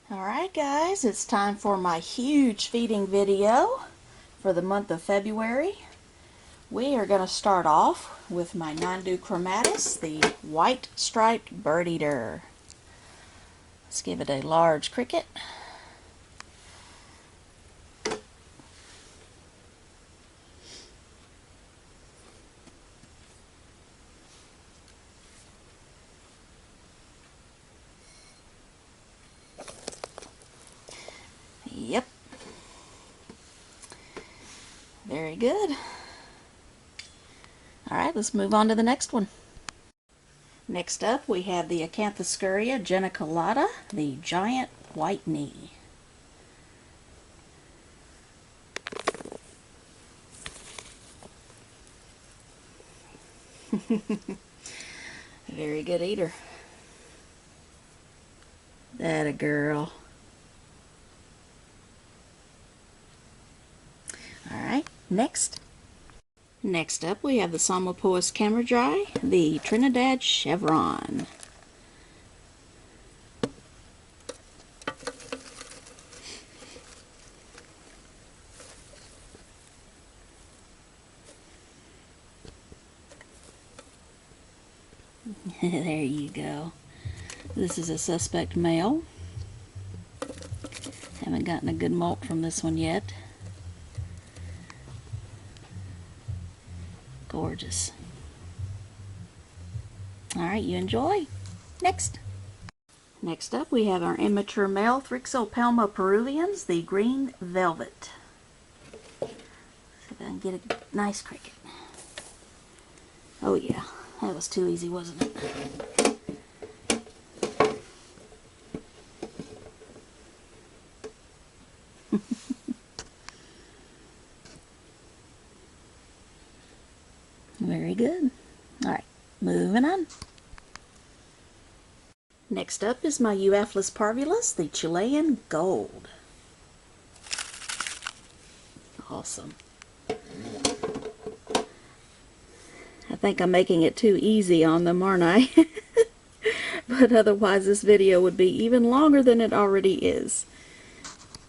Alright guys, it's time for my huge feeding video for the month of February. We are going to start off with my Nandu Chromatic, the white striped bird eater. Let's give it a large cricket. Yep. Very good. Alright, let's move on to the next one. Next up, we have the Acanthoscurria geniculata, the giant white knee. Very good eater. That a girl. Alright, next up we have the Psalmopoeus cambridgei, the Trinidad Chevron. There you go. This is a suspect male. Haven't gotten a good molt from this one yet. Gorgeous. Alright, you enjoy. Next up we have our immature male Thrixopelma Peruvians, the green velvet. See if I can get a nice cricket. Oh yeah, that was too easy, wasn't it? Very good. Alright, moving on. Next up is my Euathlus parvulus, the Chilean Gold. Awesome. I think I'm making it too easy on them, aren't I? But otherwise this video would be even longer than it already is.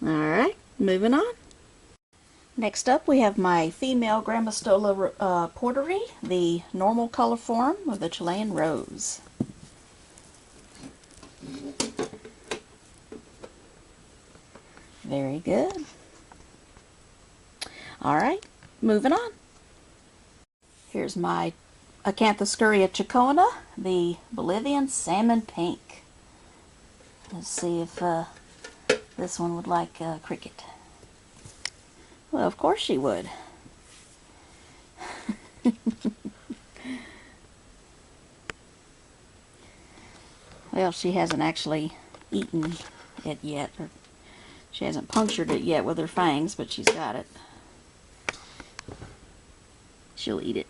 Alright, moving on. Next up we have my female Grammostola porteri, the normal color form of the Chilean Rose. Very good. Alright, moving on. Here's my Acanthoscurria chacoana, the Bolivian salmon pink. Let's see if this one would like cricket. Well, of course she would. Well, she hasn't actually eaten it yet, or she hasn't punctured it yet with her fangs, but she's got it. She'll eat it.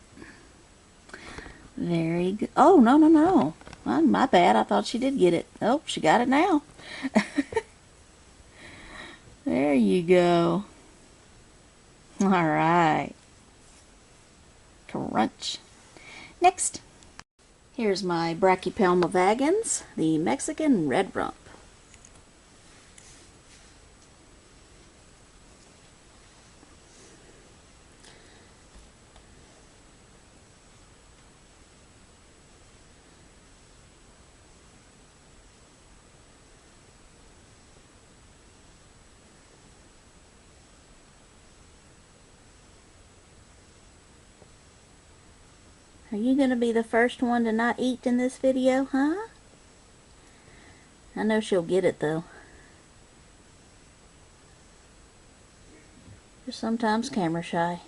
Very good. Oh, no, no, no. Well, my bad. I thought she did get it. Oh, she got it now. There you go. Alright. Crunch. Next. Here's my Brachypelma vagans, the Mexican red rump. Are you going to be the first one to not eat in this video, huh? I know she'll get it, though. You're sometimes camera shy.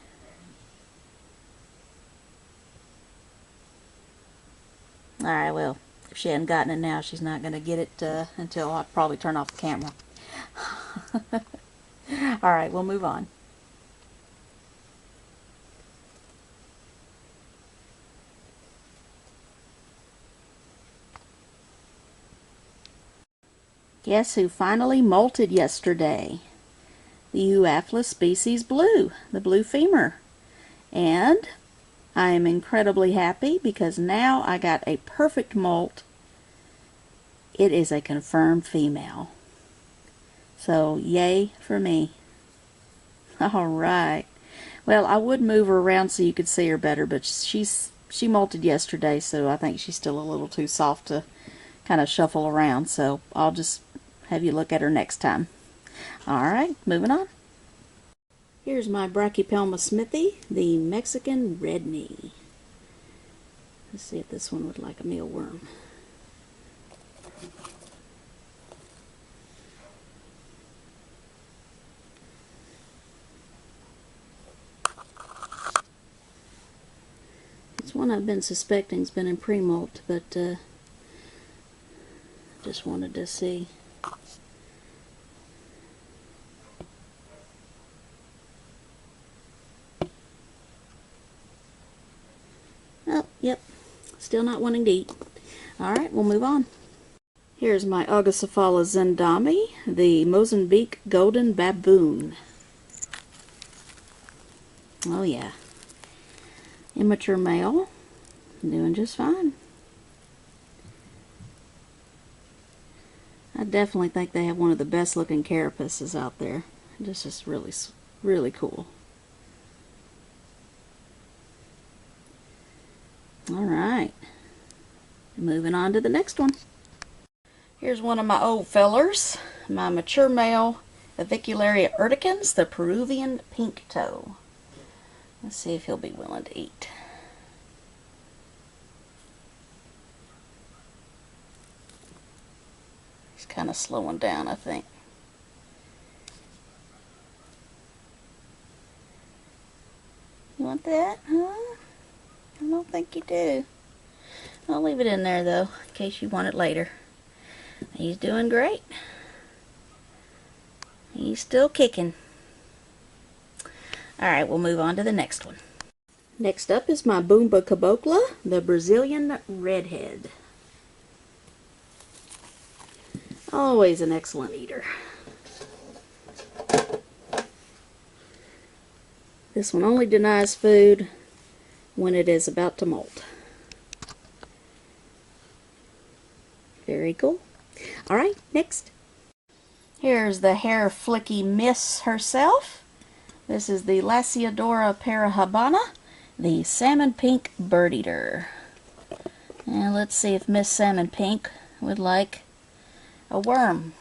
Alright, well, if she hadn't gotten it now, she's not going to get it until I probably turn off the camera. Alright, we'll move on. Guess who finally molted yesterday? The Euathlus species blue, the blue femur. And I am incredibly happy because now I got a perfect molt. It is a confirmed female. So, yay for me. Alright. Well, I would move her around so you could see her better, but she molted yesterday, so I think she's still a little too soft to kind of shuffle around. So, I'll just have you look at her next time. Alright, moving on. Here's my Brachypelma smithi, the Mexican red knee. Let's see if this one would like a mealworm. It's one I've been suspecting has been in pre-molt, but just wanted to see. Oh, yep. Still not wanting to eat. Alright, we'll move on. Here's my Augacephalus ezendami, the Mozambique golden baboon. Oh yeah. Immature male. Doing just fine. I definitely think they have one of the best looking carapaces out there. This is really, really cool. Alright, moving on to the next one. Here's one of my old fellers, my mature male Avicularia urticans, the Peruvian Pink Toe. Let's see if he'll be willing to eat. He's kind of slowing down, I think. You want that, huh? I don't think you do. I'll leave it in there though, in case you want it later. He's doing great. He's still kicking. Alright, we'll move on to the next one. Next up is my Bumba cabocla, the Brazilian redhead. Always an excellent eater. This one only denies food when it is about to molt. Very cool. Alright, next. Here's the hair flicky miss herself. This is the Lasiodora parahabana, the salmon pink bird eater. And let's see if Miss Salmon Pink would like a worm.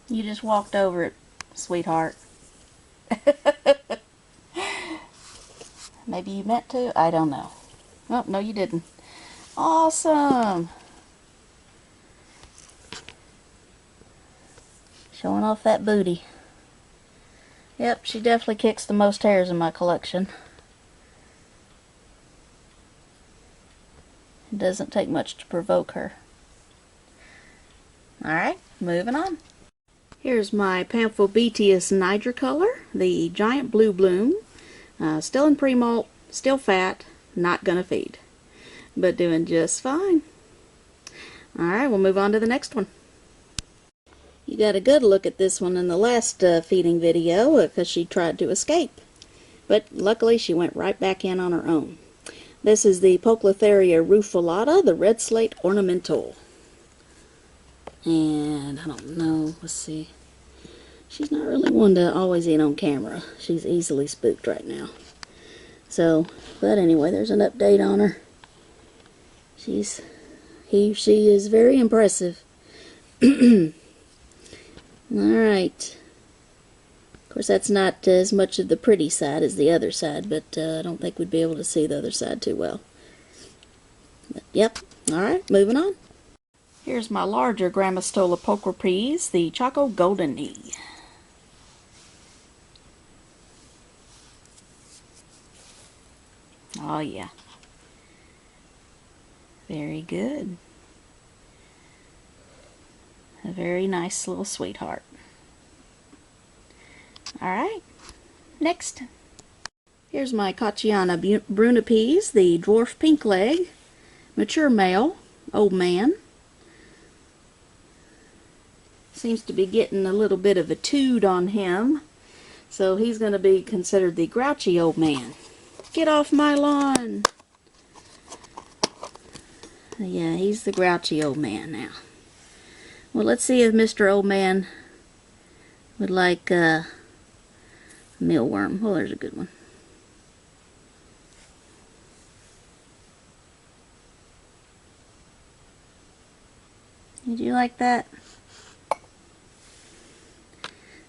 You just walked over it, sweetheart. Maybe you meant to? I don't know. Oh, no you didn't. Awesome! Showing off that booty. Yep, she definitely kicks the most hairs in my collection. It doesn't take much to provoke her. Alright, moving on. Here's my Pampa BTS Niger color, the giant blue bloom. Still in pre-molt, still fat, not gonna feed, but doing just fine. Alright, we'll move on to the next one. You got a good look at this one in the last feeding video because she tried to escape, but luckily she went right back in on her own. This is the Poecilotheria rufulata, the red slate ornamental. And I don't know, let's see. She's not really one to always eat on camera. She's easily spooked right now. So, but anyway, there's an update on her. She is very impressive. Alright. Of course, that's not as much of the pretty side as the other side, but I don't think we'd be able to see the other side too well. But, yep. Alright, moving on. Here's my larger Grammostola porteri, the Choco Golden E. Oh yeah. Very good. A very nice little sweetheart. Alright, next. Here's my Chacoana brunipes, the dwarf pink leg, mature male, old man. Seems to be getting a little bit of a tood on him, so he's going to be considered the grouchy old man. Get off my lawn! Yeah, he's the grouchy old man now. Well, let's see if Mr. Old Man would like a mealworm. Oh, there's a good one. Did you like that?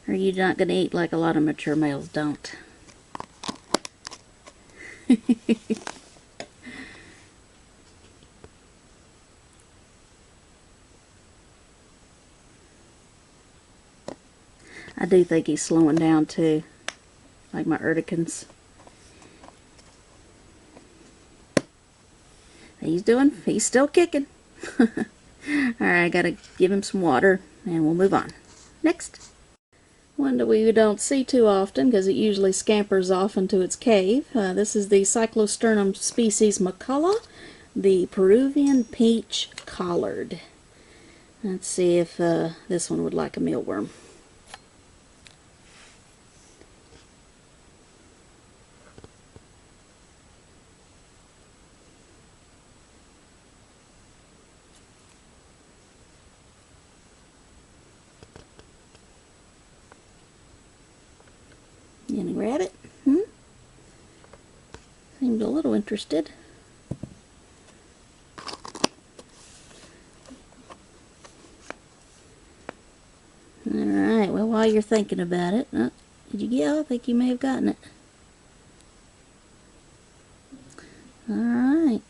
Or are you not going to eat like a lot of mature males don't? I do think he's slowing down too, like my urticans. He's still kicking. Alright, I gotta give him some water and we'll move on. Next. One that we don't see too often because it usually scampers off into its cave. This is the Cyclosternum species McCullough, the Peruvian peach collard. Let's see if this one would like a mealworm. You gonna grab it? Seems a little interested. Alright, well, while you're thinking about it, did you get it? I think you may have gotten it. Alright.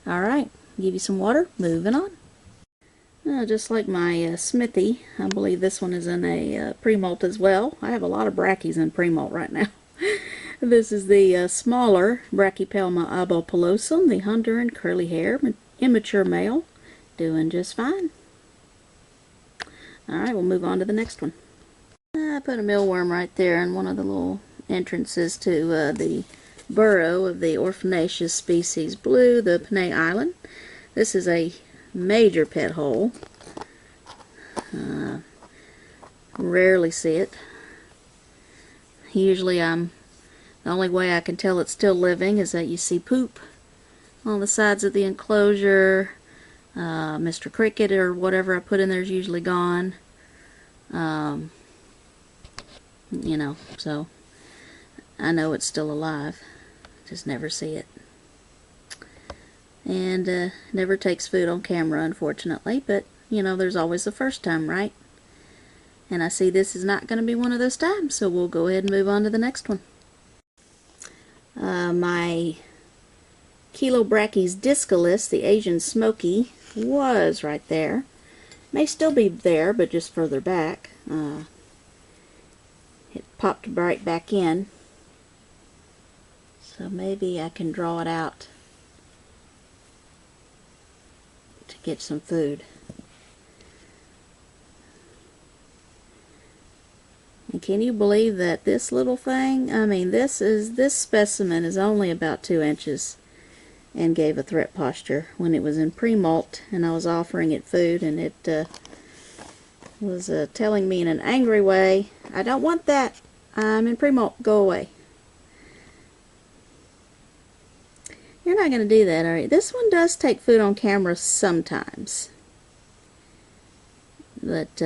Alright, give you some water. Moving on. Just like my smithi, I believe this one is in a pre-molt as well. I have a lot of brackies in pre-molt right now. This is the smaller Brachypelma abopilosum, the hunter and curly hair, immature male, doing just fine. Alright, we'll move on to the next one. I put a mealworm right there in one of the little entrances to the burrow of the orphanaceous species blue, the Panay Island. This is a major pet hole. Rarely see it. Usually the only way I can tell it's still living is that you see poop on the sides of the enclosure. Mr. Cricket or whatever I put in there is usually gone. You know, so I know it's still alive. Just never see it. And never takes food on camera, unfortunately, but you know, there's always the first time, right? And I see this is not going to be one of those times, so we'll go ahead and move on to the next one. My Chilobrachys discalis, the Asian smoky, was right there. May still be there, but just further back. It popped right back in. So maybe I can draw it out to get some food. And can you believe that this little thing, I mean, this specimen is only about 2 inches and gave a threat posture when it was in pre-molt and I was offering it food, and it was telling me in an angry way, I don't want that, I'm in pre-molt, go away. You're not going to do that, are you? This one does take food on camera sometimes, but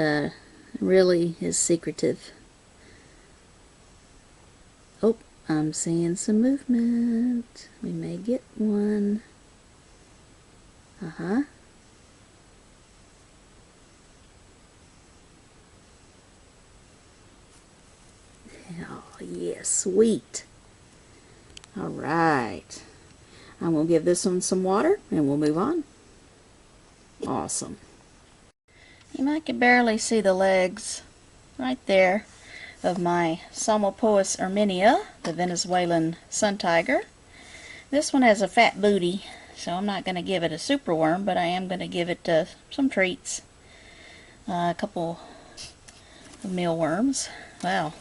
really is secretive. Oh, I'm seeing some movement. We may get one. Oh, yeah, sweet. Alright. I'm going to give this one some water and we'll move on. Awesome. You might can barely see the legs right there of my Psalmopoeus erminia, the Venezuelan sun tiger. This one has a fat booty, so I'm not going to give it a superworm, but I am going to give it some treats. A couple of mealworms. Well,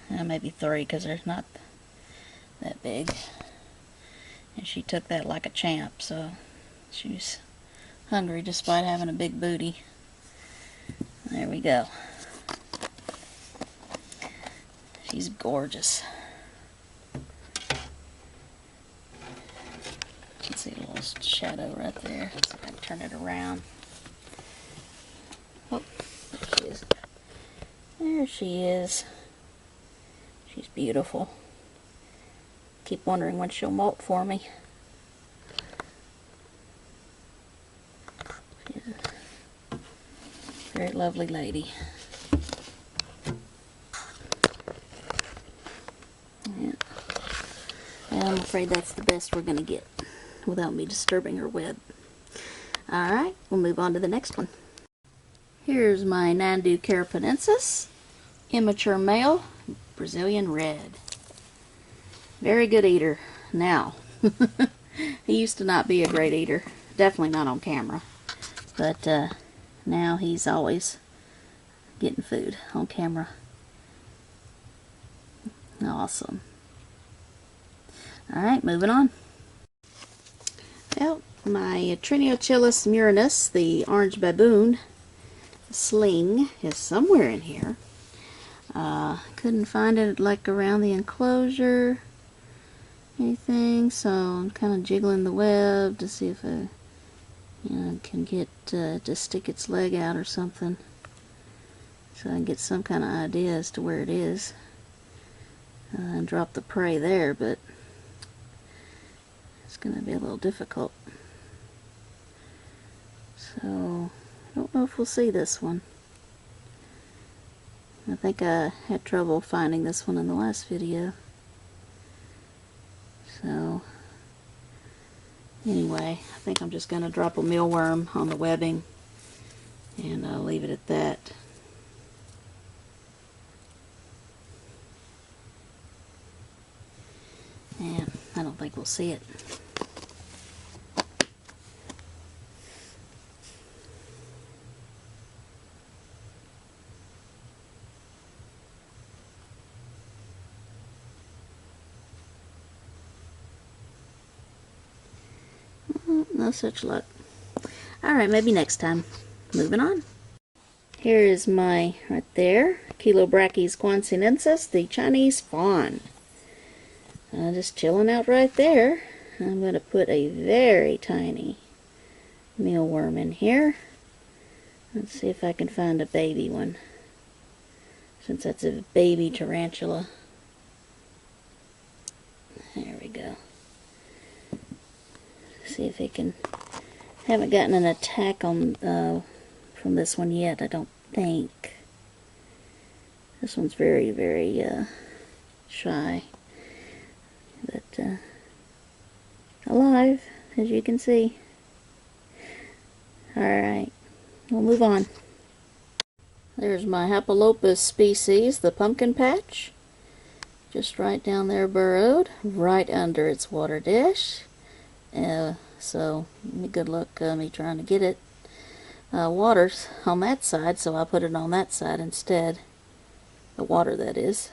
maybe 3 because they're not that big. And she took that like a champ, so she's hungry despite having a big booty. There we go. She's gorgeous. Let's see a little shadow right there. Let's see if I can turn it around. Oh, there she is. There she is. She's beautiful. Keep wondering when she'll molt for me. She's a very lovely lady. Yeah. And I'm afraid that's the best we're going to get without me disturbing her web. Alright, we'll move on to the next one. Here's my Nandu carapenensis, immature male, Brazilian red. Very good eater now. He used to not be a great eater. Definitely not on camera. But now he's always getting food on camera. Awesome. Alright, moving on. Well, my Triniochilus murinus, the orange baboon sling, is somewhere in here. Couldn't find it like around the enclosure, anything, so I'm kind of jiggling the web to see if I can get to stick its leg out or something, so I can get some kind of idea as to where it is, and drop the prey there, but it's going to be a little difficult. So I don't know if we'll see this one. I think I had trouble finding this one in the last video. So anyway, I think I'm just going to drop a mealworm on the webbing and I'll leave it at that. And I don't think we'll see it. No such luck. Alright, maybe next time. Moving on. Here is my, right there, Chilobrachys guansinensis, the Chinese fawn. Just chilling out right there. I'm going to put a very tiny mealworm in here. Let's see if I can find a baby one, since that's a baby tarantula. There we go. See if it can. Haven't gotten an attack on from this one yet, I don't think. This one's very, very shy, but alive, as you can see. Alright, we'll move on. There's my Hapalopus species, the pumpkin patch. Just right down there burrowed, right under its water dish. So good luck me trying to get it. Water's on that side, so I'll put it on that side instead. The water, that is.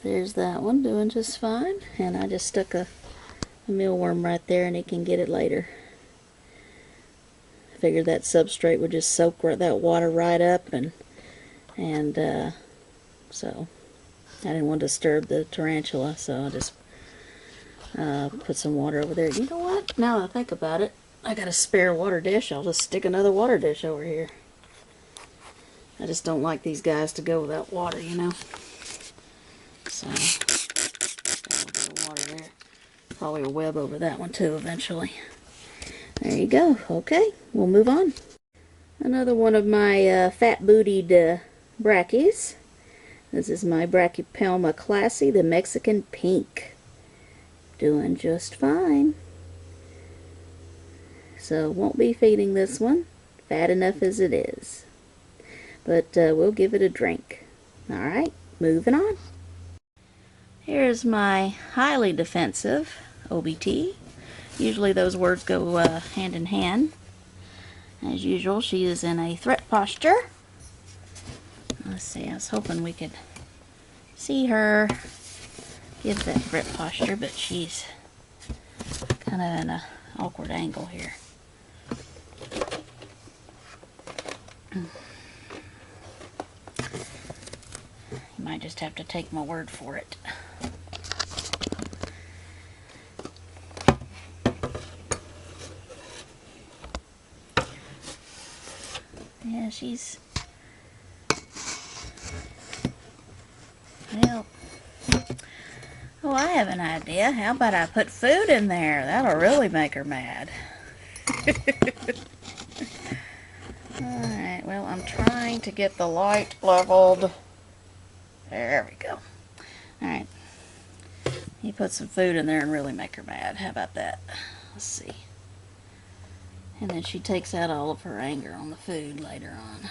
There's that one doing just fine, and I just stuck a mealworm right there, and it can get it later. I figured that substrate would just soak that water right up, and so I didn't want to disturb the tarantula, so I just put some water over there. You know what? Now that I think about it, I got a spare water dish. I'll just stick another water dish over here. I just don't like these guys to go without water, you know. So, got a little bit of water there. Probably a web over that one too eventually. There you go. Okay, we'll move on. Another one of my fat-bootied brackies. This is my Brachypelma classy, the Mexican pink. Doing just fine. So won't be feeding this one, fat enough as it is, but we'll give it a drink. Alright, moving on. Here's my highly defensive OBT. Usually those words go hand in hand. As usual, she is in a threat posture. Let's see, I was hoping we could see her give that threat posture, but she's kind of in an awkward angle here. You might just have to take my word for it. Yeah, she's... Well... Oh, I have an idea. How about I put food in there? That'll really make her mad. Alright, well, I'm trying to get the light leveled. There we go. Alright. You put some food in there and really make her mad. How about that? Let's see. And then she takes out all of her anger on the food later on.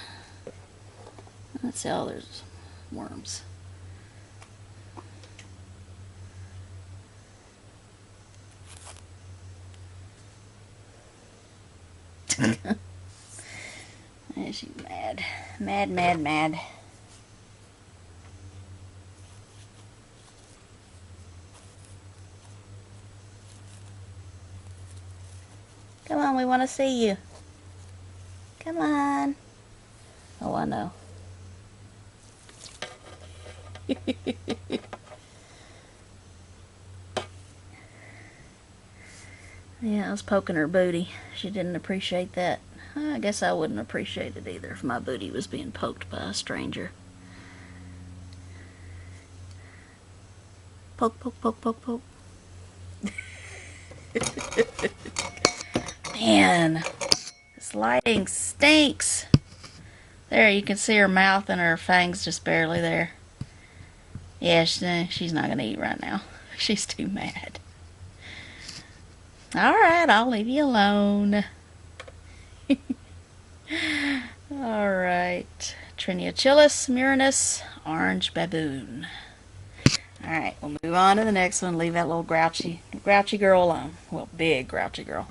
Let's see. Oh, there's worms. Yeah, she's mad. Mad, mad, mad. Come on, we want to see you. Come on. Oh, I know. Yeah, I was poking her booty. She didn't appreciate that. I guess I wouldn't appreciate it either if my booty was being poked by a stranger. Poke, poke, poke, poke, poke. Man, this lighting stinks. There, you can see her mouth and her fangs just barely there. Yeah, she's not going to eat right now. She's too mad. Alright, I'll leave you alone. Alright. Triniachilus murinus, orange baboon. Alright, we'll move on to the next one. Leave that little grouchy girl alone. Well, big grouchy girl.